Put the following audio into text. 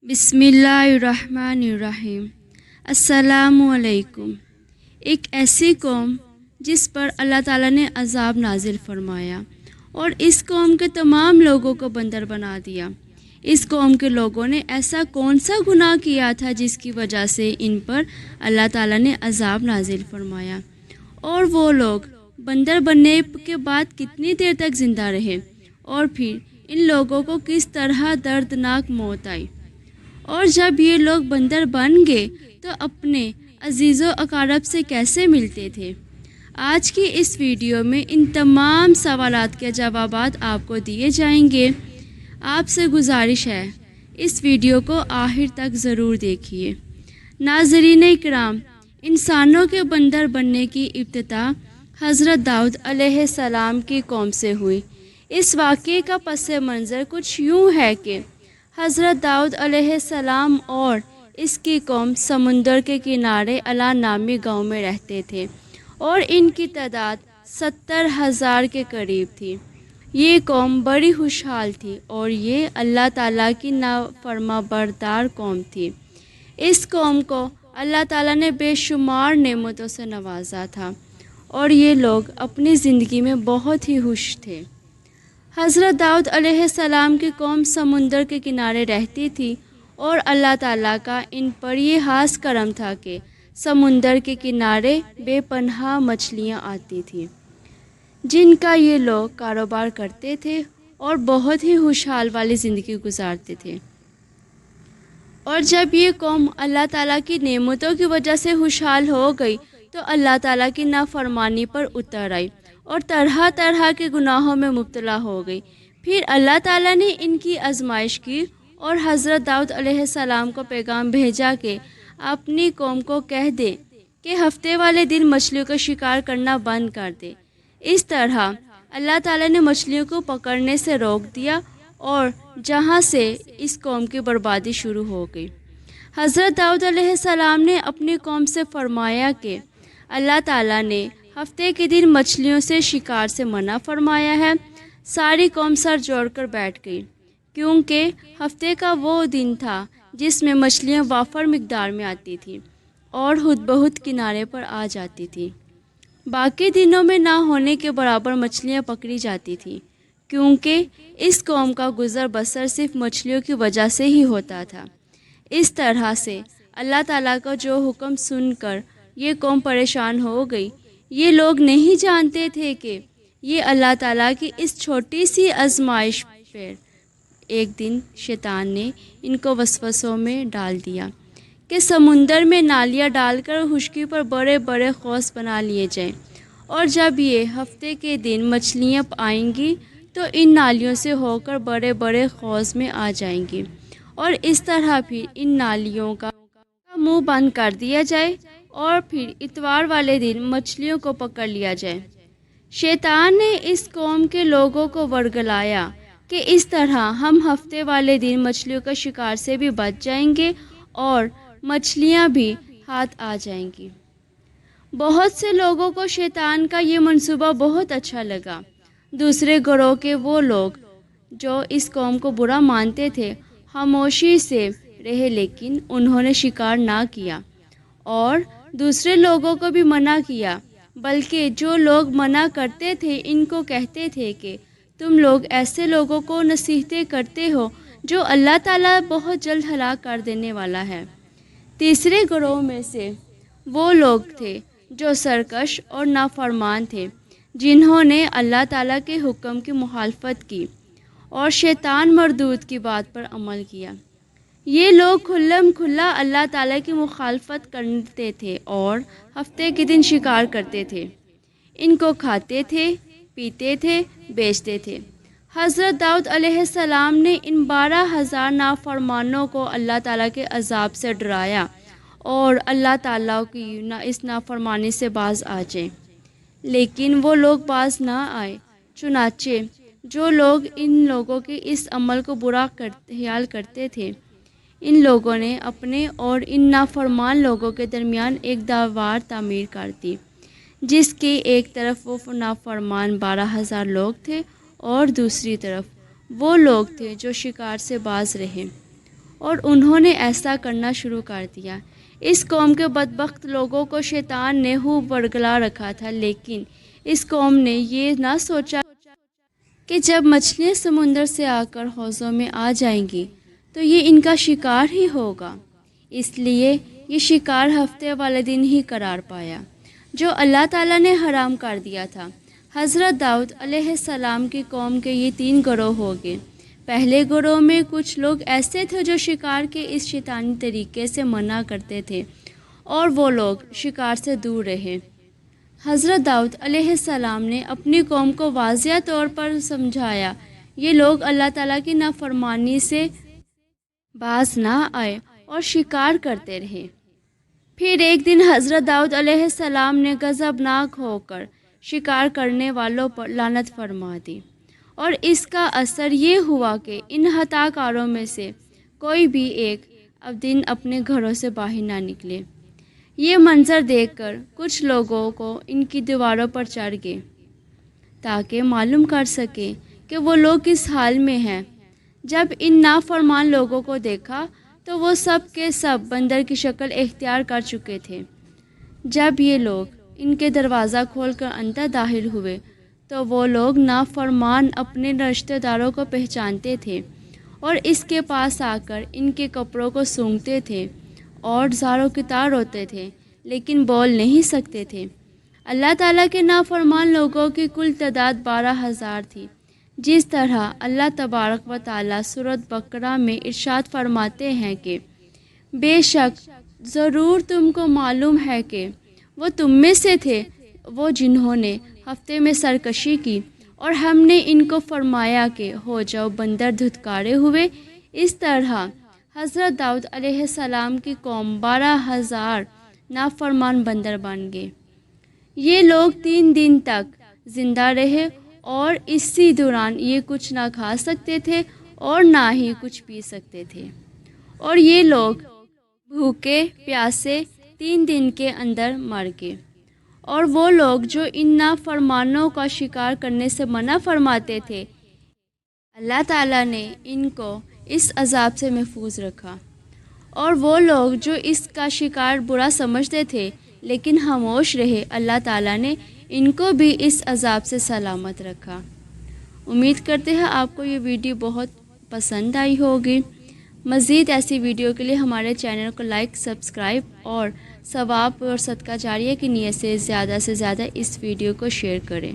بسم اللہ الرحمن الرحیم۔ السلام علیکم۔ ایک ایسی قوم جس پر اللہ تعالیٰ نے عذاب نازل فرمایا اور اس قوم کے تمام لوگوں کو بندر بنا دیا۔ اس قوم کے لوگوں نے ایسا کون سا گناہ کیا تھا جس کی وجہ سے ان پر اللہ تعالیٰ نے عذاب نازل فرمایا، اور وہ لوگ بندر بننے کے بعد کتنی دیر تک زندہ رہے، اور پھر ان لوگوں کو کس طرح دردناک موت آئی، اور جب یہ لوگ بندر بن گئے تو اپنے عزیز و اقارب سے کیسے ملتے تھے۔ آج کی اس ویڈیو میں ان تمام سوالات کے جوابات آپ کو دیے جائیں گے۔ آپ سے گزارش ہے اس ویڈیو کو آخر تک ضرور دیکھیے۔ ناظرین اکرام، انسانوں کے بندر بننے کی ابتدا حضرت داؤد علیہ السلام کی قوم سے ہوئی۔ اس واقعے کا پس منظر کچھ یوں ہے کہ حضرت داؤد علیہ السلام اور اس کی قوم سمندر کے کنارے الا نامی گاؤں میں رہتے تھے، اور ان کی تعداد 70,000 کے قریب تھی۔ یہ قوم بڑی خوشحال تھی اور یہ اللہ تعالیٰ کی نافرما بردار قوم تھی۔ اس قوم کو اللہ تعالیٰ نے بے شمار نعمتوں سے نوازا تھا اور یہ لوگ اپنی زندگی میں بہت ہی خوش تھے۔ حضرت داؤد علیہ السلام کی قوم سمندر کے کنارے رہتی تھی، اور اللہ تعالیٰ کا ان پر یہ خاص کرم تھا کہ سمندر کے کنارے بے پناہ مچھلیاں آتی تھیں، جن کا یہ لوگ کاروبار کرتے تھے اور بہت ہی خوشحال والی زندگی گزارتے تھے۔ اور جب یہ قوم اللہ تعالیٰ کی نعمتوں کی وجہ سے خوشحال ہو گئی تو اللہ تعالیٰ کی نافرمانی پر اتر آئی اور طرح طرح کے گناہوں میں مبتلا ہو گئی۔ پھر اللہ تعالیٰ نے ان کی آزمائش کی اور حضرت داؤد علیہ السلام کو پیغام بھیجا کہ اپنی قوم کو کہہ دے کہ ہفتے والے دن مچھلیوں کا شکار کرنا بند کر دے۔ اس طرح اللہ تعالیٰ نے مچھلیوں کو پکڑنے سے روک دیا اور جہاں سے اس قوم کی بربادی شروع ہو گئی۔ حضرت داؤد علیہ السلام نے اپنی قوم سے فرمایا کہ اللہ تعالیٰ نے ہفتے کے دن مچھلیوں سے شکار سے منع فرمایا ہے۔ ساری قوم سر جوڑ کر بیٹھ گئی، کیونکہ ہفتے کا وہ دن تھا جس میں مچھلیاں وافر مقدار میں آتی تھیں اور خود بخود کنارے پر آ جاتی تھیں۔ باقی دنوں میں نہ ہونے کے برابر مچھلیاں پکڑی جاتی تھیں، کیونکہ اس قوم کا گزر بسر صرف مچھلیوں کی وجہ سے ہی ہوتا تھا۔ اس طرح سے اللہ تعالیٰ کا جو حکم سن کر یہ قوم پریشان ہو گئی۔ یہ لوگ نہیں جانتے تھے کہ یہ اللہ تعالیٰ کی اس چھوٹی سی آزمائش پر ایک دن شیطان نے ان کو وسوسوں میں ڈال دیا کہ سمندر میں نالیاں ڈال کر خشکی پر بڑے بڑے قوس بنا لیے جائیں، اور جب یہ ہفتے کے دن مچھلیاں آئیں گی تو ان نالیوں سے ہو کر بڑے بڑے قوس میں آ جائیں گی، اور اس طرح پھر ان نالیوں کا منہ بند کر دیا جائے اور پھر اتوار والے دن مچھلیوں کو پکڑ لیا جائے۔ شیطان نے اس قوم کے لوگوں کو ورگلایا کہ اس طرح ہم ہفتے والے دن مچھلیوں کا شکار سے بھی بچ جائیں گے اور مچھلیاں بھی ہاتھ آ جائیں گی۔ بہت سے لوگوں کو شیطان کا یہ منصوبہ بہت اچھا لگا۔ دوسرے گروہ کے وہ لوگ جو اس قوم کو برا مانتے تھے خاموشی سے رہے، لیکن انہوں نے شکار نہ کیا اور دوسرے لوگوں کو بھی منع کیا، بلکہ جو لوگ منع کرتے تھے ان کو کہتے تھے کہ تم لوگ ایسے لوگوں کو نصیحتیں کرتے ہو جو اللہ تعالیٰ بہت جلد ہلاک کر دینے والا ہے۔ تیسرے گروہ میں سے وہ لوگ تھے جو سرکش اور نافرمان تھے، جنہوں نے اللہ تعالیٰ کے حکم کی مخالفت کی اور شیطان مردود کی بات پر عمل کیا۔ یہ لوگ کھلم کھلا اللہ تعالیٰ کی مخالفت کرتے تھے اور ہفتے کے دن شکار کرتے تھے، ان کو کھاتے تھے، پیتے تھے، بیچتے تھے۔ حضرت داؤد علیہ السلام نے ان 12,000 نافرمانوں کو اللہ تعالیٰ کے عذاب سے ڈرایا اور اللہ تعالیٰ کی اس نافرمانی سے باز آ جائیں، لیکن وہ لوگ باز نہ آئے۔ چنانچہ جو لوگ ان لوگوں کے اس عمل کو برا خیال کرتے تھے، ان لوگوں نے اپنے اور ان نافرمان لوگوں کے درمیان ایک دیوار تعمیر کر دی، جس کی ایک طرف وہ نافرمان 12,000 لوگ تھے اور دوسری طرف وہ لوگ تھے جو شکار سے باز رہے، اور انہوں نے ایسا کرنا شروع کر دیا۔ اس قوم کے بدبخت لوگوں کو شیطان نے خوب ورگلا رکھا تھا، لیکن اس قوم نے یہ نہ سوچا کہ جب مچھلیاں سمندر سے آ کر حوضوں میں آ جائیں گی تو یہ ان کا شکار ہی ہوگا۔ اس لیے یہ شکار ہفتے والے دن ہی قرار پایا جو اللہ تعالیٰ نے حرام کر دیا تھا۔ حضرت داؤد علیہ السلام کی قوم کے یہ 3 گروہ ہو گئے۔ پہلے گروہ میں کچھ لوگ ایسے تھے جو شکار کے اس شیطانی طریقے سے منع کرتے تھے اور وہ لوگ شکار سے دور رہے۔ حضرت داؤد علیہ السلام نے اپنی قوم کو واضح طور پر سمجھایا، یہ لوگ اللہ تعالیٰ کی نافرمانی سے باز نہ آئے اور شکار کرتے رہے۔ پھر ایک دن حضرت داؤد علیہ السلام نے غضبناک ہو کر شکار کرنے والوں پر لعنت فرما دی، اور اس کا اثر یہ ہوا کہ ان خطا کاروں میں سے کوئی بھی ایک دن اپنے گھروں سے باہر نہ نکلے۔ یہ منظر دیکھ کر کچھ لوگوں کو ان کی دیواروں پر چڑھ گئے تاکہ معلوم کر سکیں کہ وہ لوگ کس حال میں ہیں۔ جب ان نافرمان لوگوں کو دیکھا تو وہ سب کے سب بندر کی شکل اختیار کر چکے تھے۔ جب یہ لوگ ان کے دروازہ کھول کر اندر داخل ہوئے تو وہ لوگ نافرمان اپنے رشتہ داروں کو پہچانتے تھے اور اس کے پاس آ کر ان کے کپڑوں کو سونگھتے تھے اور زار و کتار ہوتے تھے، لیکن بول نہیں سکتے تھے۔ اللہ تعالیٰ کے نافرمان لوگوں کی کل تعداد 12,000 تھی۔ جس طرح اللہ تبارک و تعالیٰ سورۃ بقرہ میں ارشاد فرماتے ہیں کہ بے شک ضرور تم کو معلوم ہے کہ وہ تم میں سے تھے وہ جنہوں نے ہفتے میں سرکشی کی، اور ہم نے ان کو فرمایا کہ ہو جاؤ بندر دھتکارے ہوئے۔ اس طرح حضرت داؤد علیہ السلام کی قوم 12,000 نافرمان بندر بن گئے۔ یہ لوگ 3 دن تک زندہ رہے اور اسی دوران یہ کچھ نہ کھا سکتے تھے اور نہ ہی کچھ پی سکتے تھے، اور یہ لوگ بھوکے پیاسے 3 دن کے اندر مر گئے۔ اور وہ لوگ جو ان نافرمانوں کا شکار کرنے سے منع فرماتے تھے، اللہ تعالیٰ نے ان کو اس عذاب سے محفوظ رکھا، اور وہ لوگ جو اس کا شکار برا سمجھتے تھے لیکن خاموش رہے، اللہ تعالیٰ نے ان کو بھی اس عذاب سے سلامت رکھا۔ امید کرتے ہیں آپ کو یہ ویڈیو بہت پسند آئی ہوگی۔ مزید ایسی ویڈیو کے لیے ہمارے چینل کو لائک، سبسکرائب اور ثواب اور صدقہ جاریہ کی نیت سے زیادہ اس ویڈیو کو شیئر کریں۔